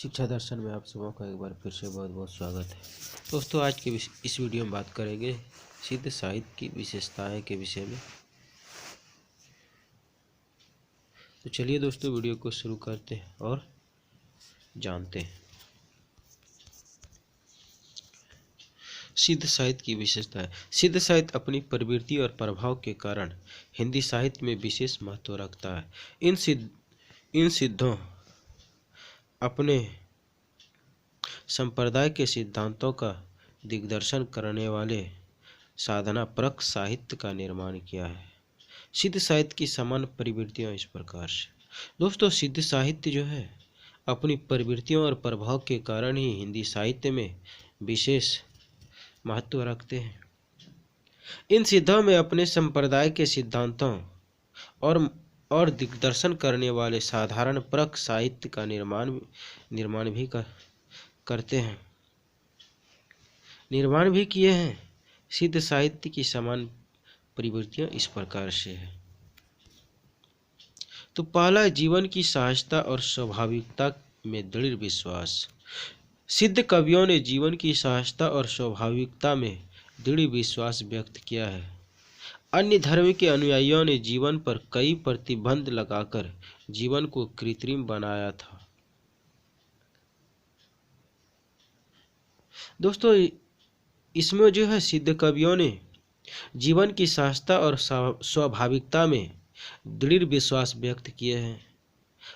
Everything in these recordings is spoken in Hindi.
शिक्षा दर्शन में आप सबों का एक बार फिर से बहुत बहुत स्वागत है। दोस्तों, आज के इस वीडियो में बात करेंगे सिद्ध साहित्य की विशेषताएं के विषय में। तो चलिए दोस्तों, वीडियो को शुरू करते हैं और जानते हैं सिद्ध साहित्य की विशेषताएं। सिद्ध साहित्य अपनी प्रवृत्ति और प्रभाव के कारण हिंदी साहित्य में विशेष महत्व रखता है। इन सिद्धों अपने संप्रदाय के सिद्धांतों का दिग्दर्शन करने वाले साधनापरक साहित्य का निर्माण किया है। सिद्ध साहित्य की सामान्य प्रवृत्तियां इस प्रकार से। दोस्तों, सिद्ध साहित्य जो है अपनी प्रवृत्तियों और प्रभाव के कारण ही हिंदी साहित्य में विशेष महत्व रखते हैं। इन सिद्धों में अपने संप्रदाय के सिद्धांतों और दिग्दर्शन करने वाले साधारण परक साहित्य का निर्माण भी किए हैं। सिद्ध साहित्य की समान प्रवृत्तियां इस प्रकार से है। तो पहला, जीवन की सहजता और स्वाभाविकता में दृढ़ विश्वास। सिद्ध कवियों ने जीवन की सहजता और स्वाभाविकता में दृढ़ विश्वास व्यक्त किया है। अन्य धर्म के अनुयायियों ने जीवन पर कई प्रतिबंध लगाकर जीवन को कृत्रिम बनाया था। दोस्तों, इसमें जो है सिद्ध कवियों ने जीवन की सहजता और स्वाभाविकता में दृढ़ विश्वास व्यक्त किए हैं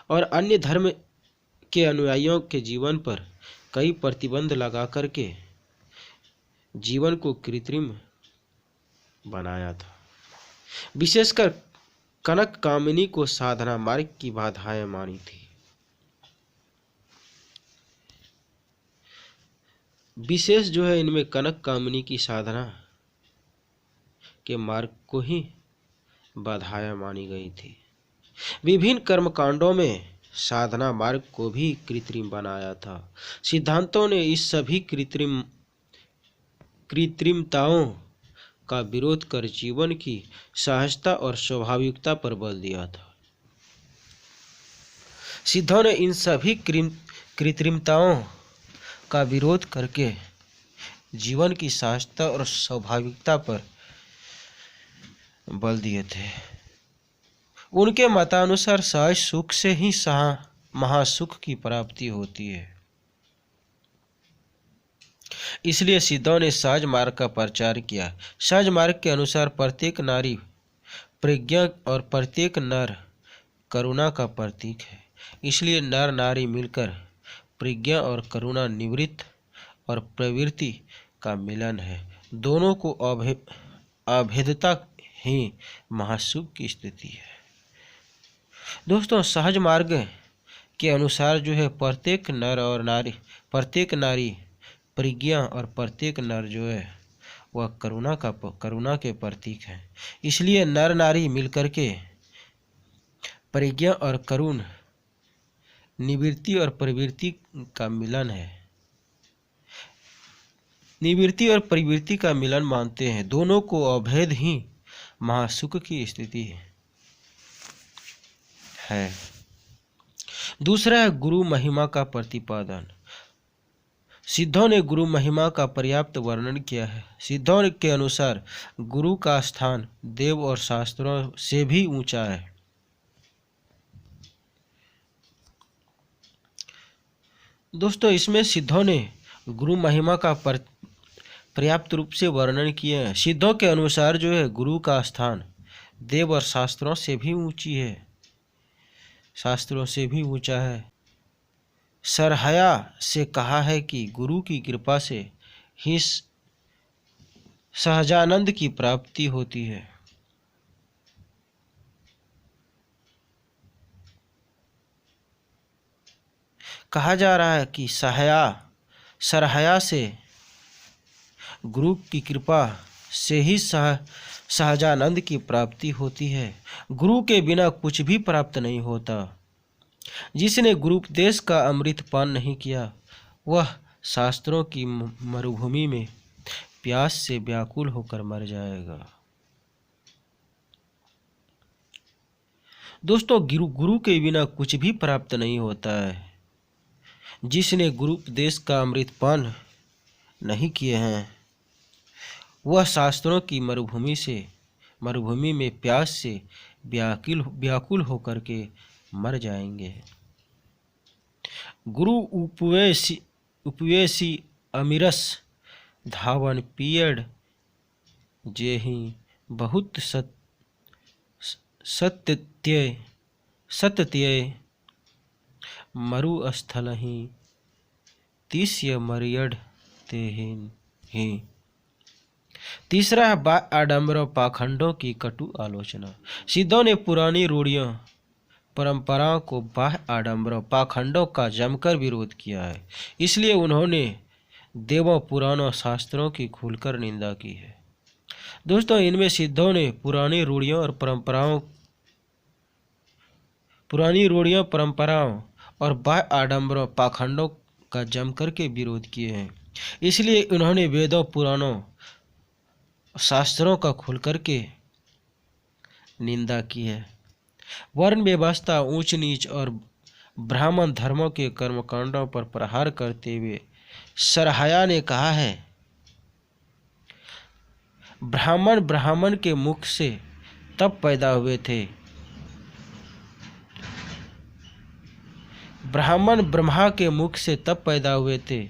और अन्य धर्म के अनुयायियों के जीवन पर कई प्रतिबंध लगा करके जीवन को कृत्रिम बनाया था। विशेषकर कनक कामिनी को साधना मार्ग की बाधाएं मानी थी। विशेष जो है इनमें कनक कामिनी की साधना के मार्ग को ही बाधाएं मानी गई थी। विभिन्न कर्मकांडों में साधना मार्ग को भी कृत्रिम बनाया था। सिद्धांतों ने इस सभी कृत्रिमताओं का विरोध कर जीवन की सहजता और स्वाभाविकता पर बल दिया था। सिद्धों ने इन सभी कृत्रिमताओं का विरोध करके जीवन की सहजता और स्वाभाविकता पर बल दिए थे। उनके मतानुसार सहज सुख से ही महासुख की प्राप्ति होती है। इसलिए सिद्धों ने सहज मार्ग का प्रचार किया। सहज मार्ग के अनुसार प्रत्येक नारी प्रज्ञा और प्रत्येक नर करुणा का प्रतीक है। इसलिए नर नारी मिलकर प्रज्ञा और करुणा निवृत्त और प्रवृत्ति का मिलन है। दोनों को अभेदता ही महासुख की स्थिति है। दोस्तों, सहज मार्ग के अनुसार जो है प्रत्येक नारी प्रज्ञा और प्रत्येक नर जो है वह करुणा के प्रतीक है। इसलिए नर नारी मिलकर के प्रज्ञा और करुण निवृत्ति और प्रवृत्ति का मिलन है। निवृत्ति और प्रवृत्ति का मिलन मानते हैं। दोनों को अभेद ही महासुख की स्थिति है। दूसरा है गुरु महिमा का प्रतिपादन। सिद्धों ने गुरु महिमा का पर्याप्त वर्णन किया है। सिद्धों के अनुसार गुरु का स्थान देव और शास्त्रों से भी ऊंचा है। दोस्तों, इसमें सिद्धों ने गुरु महिमा का पर्याप्त रूप से वर्णन किए हैं। सिद्धों के अनुसार जो है गुरु का स्थान देव और शास्त्रों से भी ऊंचा है। सरहया से कहा है कि गुरु की कृपा से ही सहजानंद की प्राप्ति होती है। कहा जा रहा है कि सरहया से गुरु की कृपा से ही सहजानंद की प्राप्ति होती है। गुरु के बिना कुछ भी प्राप्त नहीं होता। जिसने गुरुपदेश का अमृत पान नहीं किया वह शास्त्रों की मरुभूमि में प्यास से व्याकुल होकर मर जाएगा। दोस्तों, गुरु के बिना कुछ भी प्राप्त नहीं होता है। जिसने गुरु उपदेश का अमृतपान नहीं किए हैं वह शास्त्रों की मरुभूमि में प्यास से व्याकुल होकर के मर जाएंगे। गुरु उपवेशी अमीरस धावन पियड जेहि बहुत सत्य मरुस्थल ही तीस्य मरियड तेहिन ही। तीसरा है आडंबर पाखंडों की कटु आलोचना। सिद्धों ने पुरानी रूढ़ियों परंपराओं को बाह्य आडंबरों पाखंडों का जमकर विरोध किया है। इसलिए उन्होंने देवों पुराणों शास्त्रों की खुलकर निंदा की है। दोस्तों, इनमें सिद्धों ने पुरानी रूढ़ियों परंपराओं और बाह्य आडंबरों पाखंडों का जमकर के विरोध किए हैं। इसलिए उन्होंने वेदों पुराणों शास्त्रों का खुलकर के निंदा की है। वर्ण व्यवस्था, ऊंच नीच और ब्राह्मण धर्मों के कर्मकांडों पर प्रहार करते हुए सरहाया ने कहा है, ब्राह्मण के मुख से तब पैदा हुए थे, ब्राह्मण ब्रह्मा के मुख से तब पैदा हुए थे,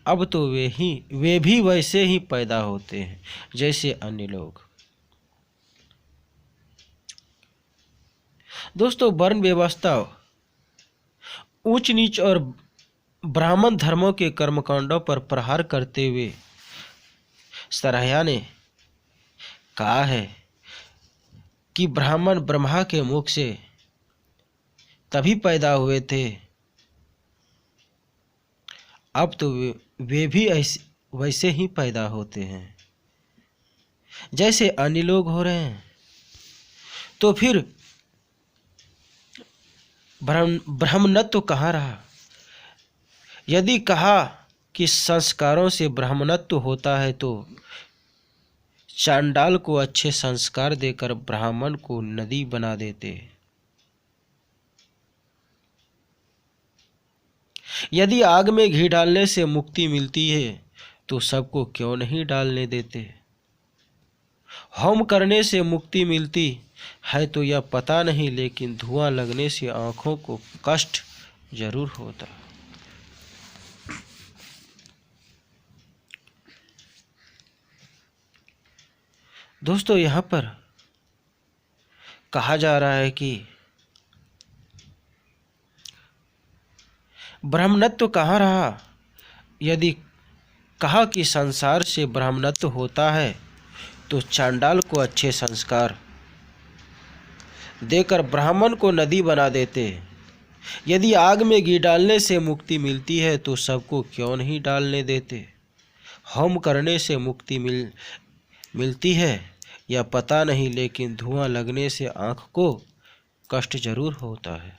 अब तो वे भी वैसे ही पैदा होते हैं जैसे अन्य लोग। दोस्तों, वर्ण व्यवस्था, ऊंच नीच और ब्राह्मण धर्मों के कर्मकांडों पर प्रहार करते हुए सरहाया ने कहा है कि ब्राह्मण ब्रह्मा के मुख से तभी पैदा हुए थे, अब तो वे भी वैसे ही पैदा होते हैं जैसे अन्य लोग हो रहे हैं। तो फिर ब्राह्मणत्व कहाँ रहा? यदि कहा कि संस्कारों से ब्राह्मणत्व होता है तो चांडाल को अच्छे संस्कार देकर ब्राह्मण को नदी बना देते। यदि आग में घी डालने से मुक्ति मिलती है तो सबको क्यों नहीं डालने देते? होम करने से मुक्ति मिलती है तो यह पता नहीं, लेकिन धुआं लगने से आंखों को कष्ट जरूर होता। दोस्तों, यहाँ पर कहा जा रहा है कि ब्राह्मणत्व कहाँ रहा? यदि कहा कि संसार से ब्राह्मणत्व होता है तो चांडाल को अच्छे संस्कार देकर ब्राह्मण को नदी बना देते। यदि आग में घी डालने से मुक्ति मिलती है तो सबको क्यों नहीं डालने देते? होम करने से मुक्ति मिलती है या पता नहीं, लेकिन धुआं लगने से आँख को कष्ट जरूर होता है।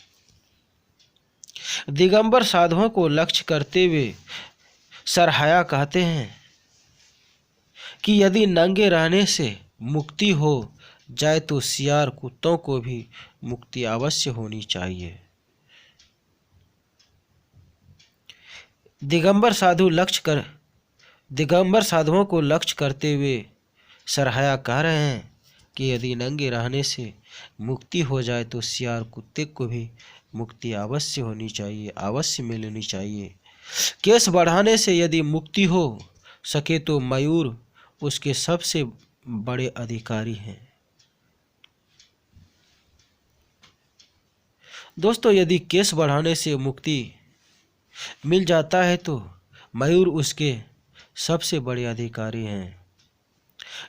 दिगंबर साधुओं को लक्ष्य करते हुए सरहाया कहते हैं कि यदि नंगे रहने से मुक्ति हो जाए तो सियार कुत्तों को भी मुक्ति अवश्य होनी चाहिए। दिगंबर साधुओं को लक्ष्य करते हुए सरहाया कह रहे हैं कि यदि नंगे रहने से मुक्ति हो जाए तो सियार कुत्ते को भी मुक्ति अवश्य होनी चाहिए, अवश्य मिलनी चाहिए। केस बढ़ाने से यदि मुक्ति हो सके तो मयूर उसके सबसे बड़े अधिकारी हैं। दोस्तों, यदि केस बढ़ाने से मुक्ति मिल जाता है तो मयूर उसके सबसे बड़े अधिकारी हैं।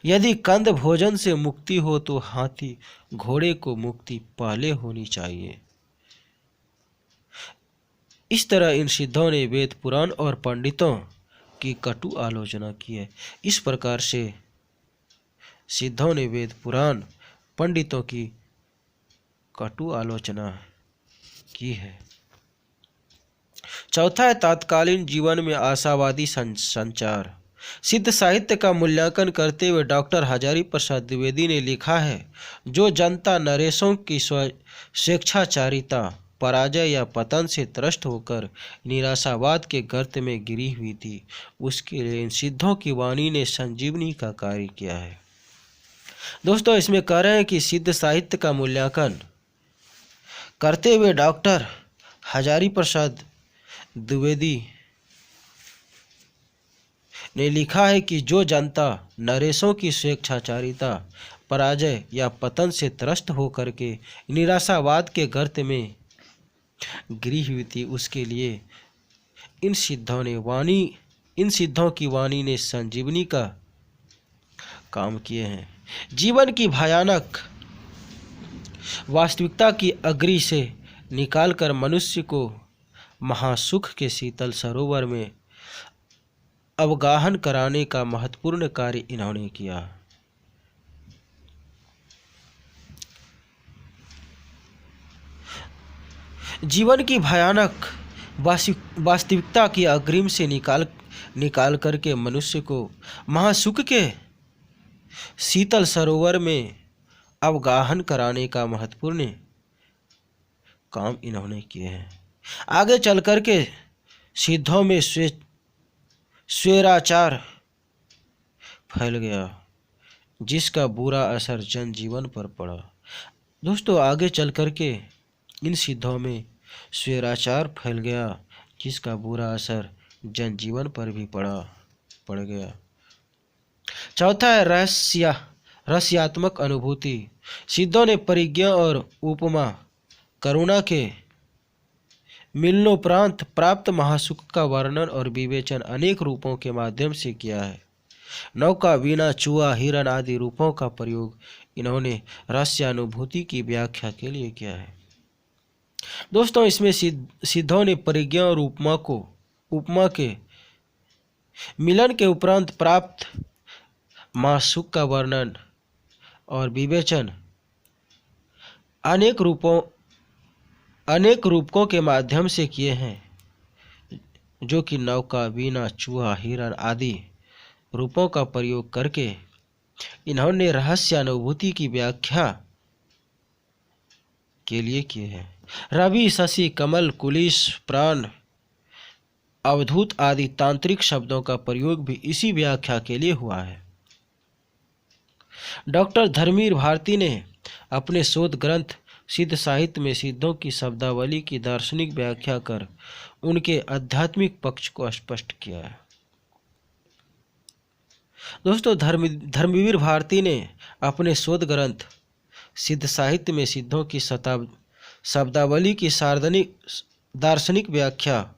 यदि कंद भोजन से मुक्ति हो तो हाथी घोड़े को मुक्ति पहले होनी चाहिए। इस तरह इन सिद्धों ने वेद पुराण और पंडितों की कटु आलोचना की है। इस प्रकार से सिद्धों ने वेद पुराण पंडितों की कटु आलोचना की है। चौथा है तात्कालीन जीवन में आशावादी संचार। सिद्ध साहित्य का मूल्यांकन करते हुए डॉक्टर हजारी प्रसाद द्विवेदी ने लिखा है, जो जनता नरेशों की स्वेच्छाचारिता पराजय या पतन से त्रस्त होकर निराशावाद के गर्त में गिरी हुई थी, उसके लिए इन सिद्धों की वाणी ने संजीवनी का कार्य किया है। दोस्तों, इसमें कह रहे हैं कि सिद्ध साहित्य का मूल्यांकन करते हुए डॉक्टर हजारी प्रसाद द्विवेदी ने लिखा है कि जो जनता नरेशों की स्वेच्छाचारिता, पराजय या पतन से त्रस्त होकर के निराशावाद के गर्त में गिरी हुई थी, उसके लिए इन सिद्धों की वाणी ने संजीवनी का काम किए हैं। जीवन की भयानक वास्तविकता की अग्नि से निकालकर मनुष्य को महासुख के शीतल सरोवर में अवगाहन कराने का महत्वपूर्ण कार्य इन्होंने किया। जीवन की भयानक वास्तविकता की अग्रिम से निकाल करके मनुष्य को महासुख के शीतल सरोवर में अवगाहन कराने का महत्वपूर्ण काम इन्होंने किए हैं। आगे चल करके सिद्धों में स्वैराचार फैल गया, जिसका बुरा असर जनजीवन पर पड़ा। दोस्तों, आगे चल करके इन सिद्धों में स्वैराचार फैल गया, जिसका बुरा असर जनजीवन पर भी पड़ गया। चौथा है रहस्यात्मक अनुभूति। सिद्धों ने परिज्ञा और उपमा करुणा के मिलनोपरांत प्राप्त महासुख का वर्णन और विवेचन अनेक रूपों के माध्यम से किया है। नौका, वीणा, चूहा, हिरण आदि रूपों का प्रयोग इन्होंने रहस्यानुभूति की व्याख्या के लिए किया है। दोस्तों, इसमें सिद्धों ने परिज्ञा और उपमा के मिलन के उपरांत प्राप्त महासुख का वर्णन और विवेचन अनेक रूपकों के माध्यम से किए हैं, जो कि नौका, वीणा, चूहा, हिरण आदि रूपों का प्रयोग करके इन्होंने रहस्यानुभूति की व्याख्या के लिए किए हैं। रवि, शशि, कमल, कुलिश, प्राण, अवधूत आदि तांत्रिक शब्दों का प्रयोग भी इसी व्याख्या के लिए हुआ है। डॉक्टर धर्मवीर भारती ने अपने शोध ग्रंथ सिद्ध साहित्य में सिद्धों की शब्दावली की दार्शनिक व्याख्या कर उनके आध्यात्मिक पक्ष को स्पष्ट किया है। दोस्तों, धर्मवीर भारती ने अपने शोध ग्रंथ सिद्ध साहित्य में सिद्धों की शब्दावली की दार्शनिक व्याख्या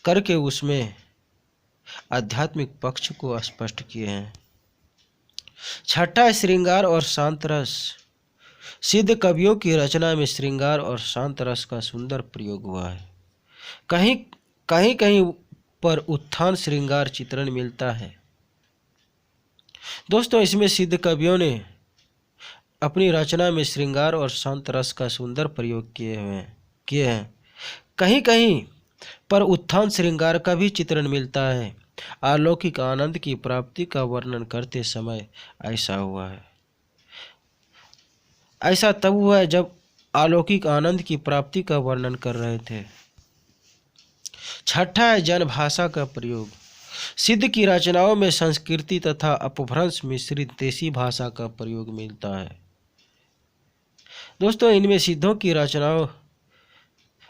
करके उसमें आध्यात्मिक पक्ष को स्पष्ट किए हैं। छठा, श्रृंगार और शांत रस। सिद्ध कवियों की रचना में श्रृंगार और शांत रस का सुंदर प्रयोग हुआ है। कहीं पर उत्थान श्रृंगार चित्रण मिलता है। दोस्तों, इसमें सिद्ध कवियों ने अपनी रचना में श्रृंगार और शांत रस का सुंदर प्रयोग किए हैं। कहीं पर उत्थान श्रृंगार का भी चित्रण मिलता है। अलौकिक आनंद की प्राप्ति का वर्णन करते समय ऐसा हुआ है। ऐसा तब हुआ है जब अलौकिक आनंद की प्राप्ति का वर्णन कर रहे थे। छठा है जनभाषा का प्रयोग। सिद्ध की रचनाओं में संस्कृति तथा अपभ्रंश मिश्रित देसी भाषा का प्रयोग मिलता है। दोस्तों, इनमें सिद्धों की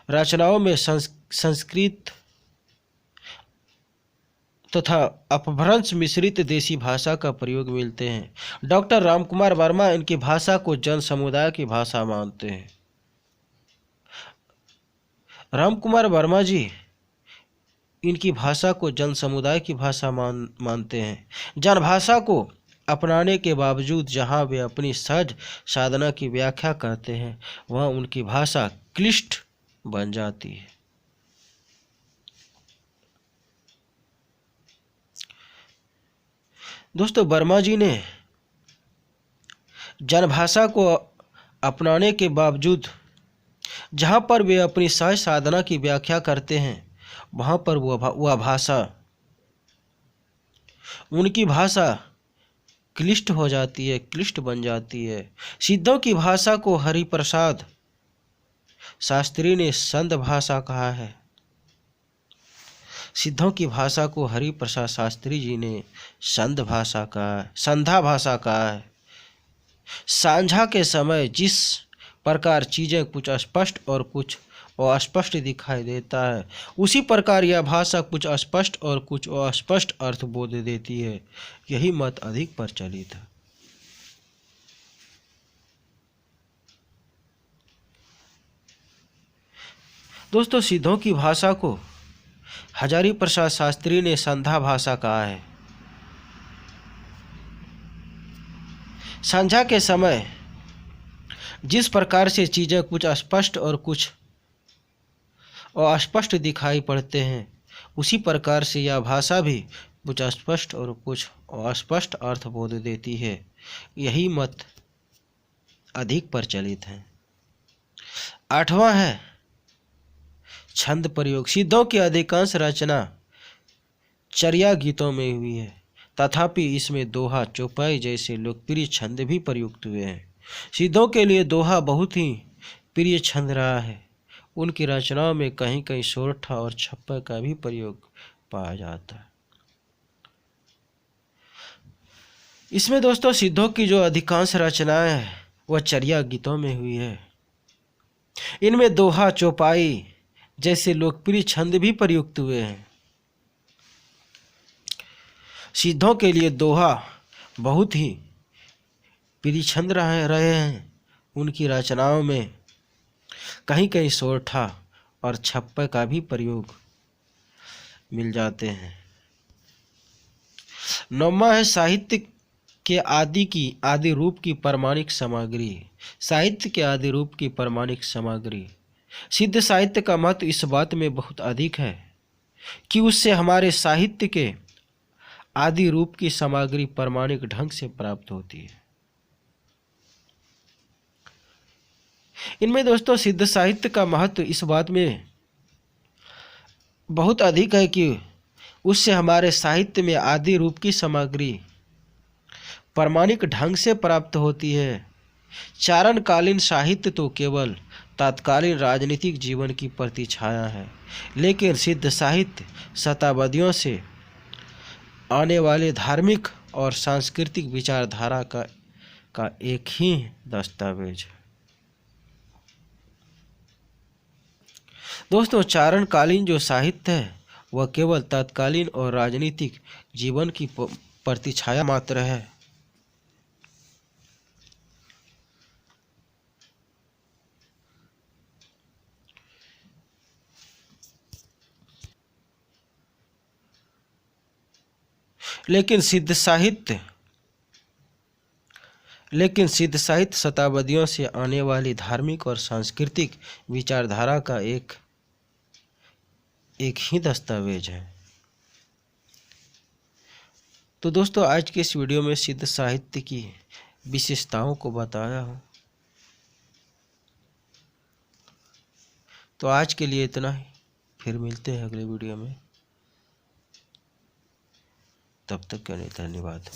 रचनाओं में संस्कृत तथा अपभ्रंश मिश्रित देसी भाषा का प्रयोग मिलते हैं। डॉक्टर रामकुमार वर्मा इनकी भाषा को जन समुदाय की भाषा मानते हैं। रामकुमार वर्मा जी इनकी भाषा को जन समुदाय की भाषा मानते हैं। जन भाषा को अपनाने के बावजूद जहाँ वे अपनी सहज साधना की व्याख्या करते हैं, वहाँ उनकी भाषा क्लिष्ट बन जाती है। दोस्तों, वर्मा जी ने जनभाषा को अपनाने के बावजूद जहाँ पर वे अपनी सहज साधना की व्याख्या करते हैं, वहाँ पर वह भाषा उनकी भाषा क्लिष्ट हो जाती है, क्लिष्ट बन जाती है। सिद्धों की भाषा को हरिप्रसाद शास्त्री ने संध भाषा कहा है। सिद्धों की भाषा को हरिप्रसाद शास्त्री जी ने संध भाषा कहा है, संधा भाषा कहा है। सांझा के समय जिस प्रकार चीजें कुछ स्पष्ट और कुछ अस्पष्ट दिखाई देता है, उसी प्रकार यह भाषा कुछ स्पष्ट और कुछ अस्पष्ट अर्थ बोध देती है। यही मत अधिक प्रचलित है। दोस्तों, सिद्धों की भाषा को हजारी प्रसाद शास्त्री ने संधा भाषा कहा है। संध्या के समय जिस प्रकार से चीजें कुछ स्पष्ट और कुछ अस्पष्ट दिखाई पड़ते हैं, उसी प्रकार से यह भाषा भी कुछ स्पष्ट और कुछ अस्पष्ट अर्थ बोध देती है। यही मत अधिक प्रचलित है। 8वां है छंद प्रयोग। सिद्धों की अधिकांश रचना चर्या गीतों में हुई है, तथापि इसमें दोहा, चौपाई जैसे लोकप्रिय छंद भी प्रयुक्त हुए हैं। सिद्धों के लिए दोहा बहुत ही प्रिय छंद रहा है। उनकी रचनाओं में कहीं कहीं सोरठा और छप्पा का भी प्रयोग पाया जाता है। इसमें दोस्तों सिद्धों की जो अधिकांश रचनाएं हैं वह चर्या गीतों में हुई है। इनमें दोहा, चौपाई जैसे लोकप्रिय छंद भी प्रयुक्त हुए हैं। सिद्धों के लिए दोहा बहुत ही प्रिय छंद रहे हैं। उनकी रचनाओं में कहीं कहीं सोरठा और छप्पे का भी प्रयोग मिल जाते हैं। 9वां है साहित्य के आदि रूप की प्रमाणिक सामग्री। साहित्य के आदि रूप की प्रमाणिक सामग्री। सिद्ध साहित्य का महत्व इस बात में बहुत अधिक है कि उससे हमारे साहित्य के आदि रूप की सामग्री प्रमाणिक ढंग से प्राप्त होती है। इनमें दोस्तों सिद्ध साहित्य का महत्व इस बात में बहुत अधिक है कि उससे हमारे साहित्य में आदि रूप की सामग्री प्रमाणिक ढंग से प्राप्त होती है। चारणकालीन साहित्य तो केवल तत्कालीन राजनीतिक जीवन की प्रतिछाया है, लेकिन सिद्ध साहित्य शताब्दियों से आने वाले धार्मिक और सांस्कृतिक विचारधारा का एक ही दस्तावेज है। दोस्तों, चारणकालीन जो साहित्य है वह केवल तत्कालीन और राजनीतिक जीवन की प्रतिछाया मात्र है। लेकिन सिद्ध साहित्य शताब्दियों से आने वाली धार्मिक और सांस्कृतिक विचारधारा का एक ही दस्तावेज है। तो दोस्तों, आज के इस वीडियो में सिद्ध साहित्य की विशेषताओं को बताया हूँ। तो आज के लिए इतना ही, फिर मिलते हैं अगले वीडियो में। तब तक के लिए धन्यवाद।